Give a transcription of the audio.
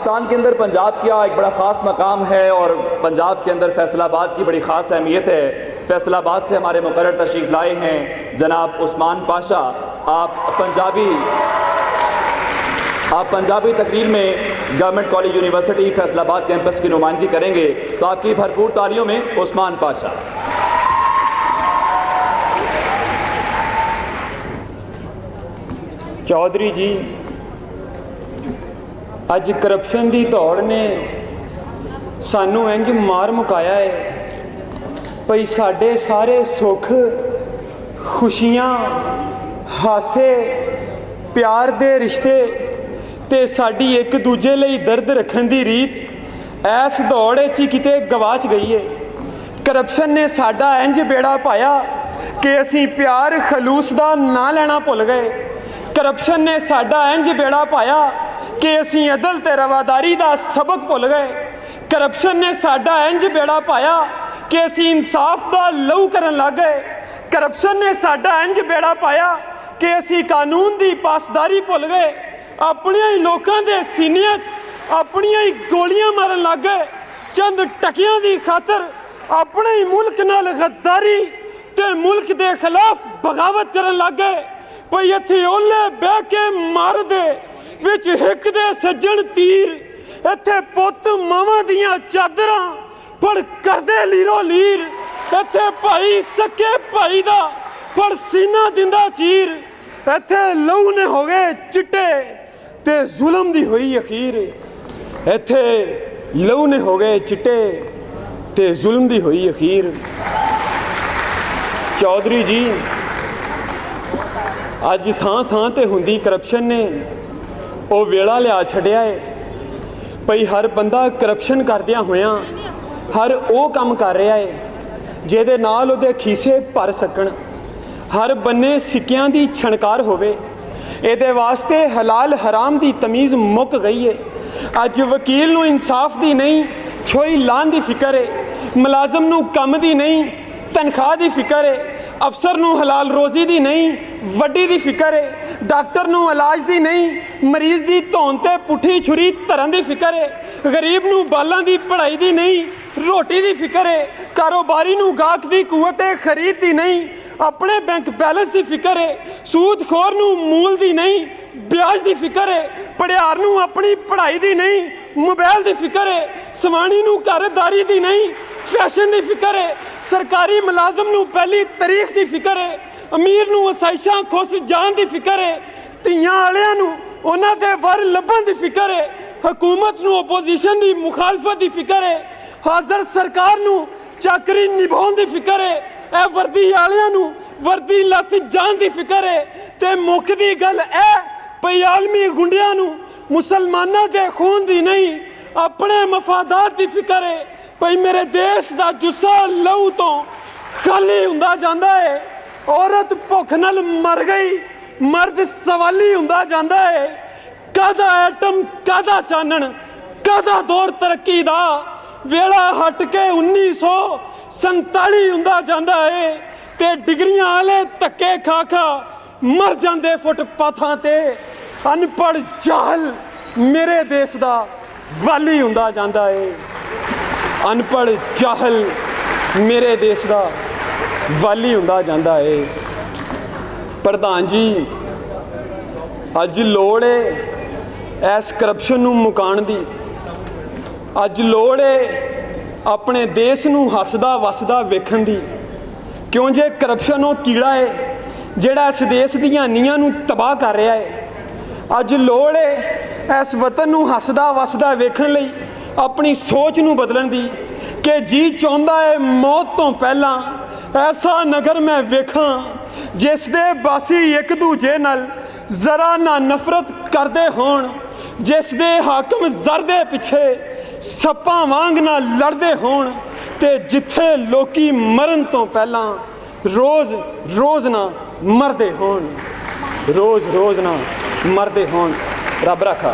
पाकिस्तान के अंदर पंजाब का एक बड़ा ख़ास मकाम है और पंजाब के अंदर फैसलाबाद की बड़ी ख़ास अहमियत है। फैसलाबाद से हमारे मुकर्रर तशरीफ़ लाए हैं जनाब उस्मान पाशा। आप पंजाबी तकरीर में government college university Faisalabad campus की नुमाइंदगी करेंगे, तो आपकी भरपूर तालियों में उस्मान पाशा। चौधरी जी, अज करप्शन की दौड़ ने सानू इंज मार मुकाया है भई साडे सारे सुख खुशियां हासे प्यार दे रिश्ते ते साडी एक दूजे लई दर्द रखन दी रीत इस दौड़ ही किते गवाच गई है। करप्शन ने साडा इंज बेड़ा पाया कि असीं प्यार खलूस दा ना लेना भुल गए। करप्शन ने साडा इंज बेड़ा पाया कि असीं अदल ते रवादारी दा सबक भुल गए। करप्शन ने साडा इंज बेड़ा पाया कि असीं इंसाफ दा लहू करन लग गए। करप्शन ने साडा इंज बेड़ा पाया कि असीं कानून दी पासदारी भुल गए। अपने ही लोगों के सीनिया अपनियां ही गोलियां मारन लग गए। चंद टकियां दी खातर अपने ही मुल्क नाल गद्दारी ते मुल्क दे खिलाफ बगावत करन लग गए। भई इत्थे ओले बह के मार दे विच हिक दे सज्जण तीर, इत्थे पुत मावां दियां चादरां फड़ करदे लीरो लीर। इत्थे भाई सके भाई दा फड़ सीना दिंदा चीर। इत्थे लहू ने हो गए चिट्टे ते जुल्म दी हुई अखीर। इत्थे लहू ने हो गए चिट्टे ते जुल्म दी हुई अखीर। चौधरी जी, अज थां थां ते हुंदी करप्शन ने वो वेला लिया छड़िया है भई हर बंदा करप्शन करदियां होया हर वो काम कर रहा है जिहदे नाल उहदे खीसे भर सकण। हर बन्ने सिक्कियां दी छणकार होवे। इहदे वास्ते हलाल हराम दी तमीज़ मुक गई है। अज वकील नूं इंसाफ दी नहीं छोई लान दी फिक्र है। मुलाजम नूं कम दी नहीं तनख्वाह दी फिक्र है। अफसर नूं हलाल रोज़ी दी नहीं वड्डी दी फिक्र है। डॉक्टर नूं इलाज दी नहीं मरीज़ दी धौन ते पुठी छुरी धरन दी फिक्र है। गरीब नूं बालां दी पढ़ाई दी नहीं रोटी दी फिक्र है। कारोबारी नूं गाहक दी कुवत खरीद दी नहीं अपने बैंक बैलेंस दी फिक्र है। सूदखोर नूं मूल दी नहीं ब्याज दी फिक्र है। पढ़ियार नूं अपनी पढ़ाई दी नहीं मोबाइल दी फिक्र है। सवाणी नूं घरदारी दी नहीं फैशन की फिक्र है। सरकारी मुलाजम नूं पहली तारीख की फिक्र है। अमीर नूं आसाइशां खुश जान की फिक्र है। धीआं वालियां नूं उन्हां दे वर लभण की फिक्र है। हुकूमत नूं ओपोजिशन की मुखालफत की फिक्र है। हाज़र सरकार नूं चाकरी निभाउण की फिक्र है। ए वर्दी वालियां नूं वर्दी लत जान की फिक्र है। ते मुख दी गल ऐ भई आलमी गुंडियां नूं मुसलमानां दे खून दी नहीं अपने मफादात की फिक्र है। भई मेरे देश का जुस्सा लहू तो खाली हुंदा जांदा है। औरत भुख नाल मर गई मर्द सवाली हुंदा जांदा है। कादा एटम कादा चानण कादा दौर तरक्की दा वेला हट के 1947 हुंदा जांदा है। ते डिग्रियां वाले धक्के खा खा मर जांदे फुटपाथां ते। अनपढ़ जाहल मेरे देश दा वाली हुंदा जांदा है। अनपढ़ जाहल मेरे देश का वाली हुंदा जांदा है। प्रधान जी, अज लोड़ है इस करप्शन नूं मुकाण दी। अज लोड़ है अपने देश नूं हसदा वसदा वेखण दी। क्यों जे करप्शन वो कीड़ा है जिहड़ा इस देश दीआं नीआं नूं तबाह कर रहा है। अज लोड़ है इस वतन नूं हसदा वसदा वेखण लई अपनी सोच नूं बदलण दी कि जी चाहुंदा है मौत तो पहला ऐसा नगर मैं वेखां जिस दे बासी एक दूजे नाल जरा ना नफरत करदे होण। जिस दे हाकम जर दे पिछे सप्पां वांग ना लड़दे होण। ते जिथे लोकी मरण तो पहला रोज़ रोज़ ना मरदे होण। रोज़ रोज़ ना मरदे होण। रब रखा।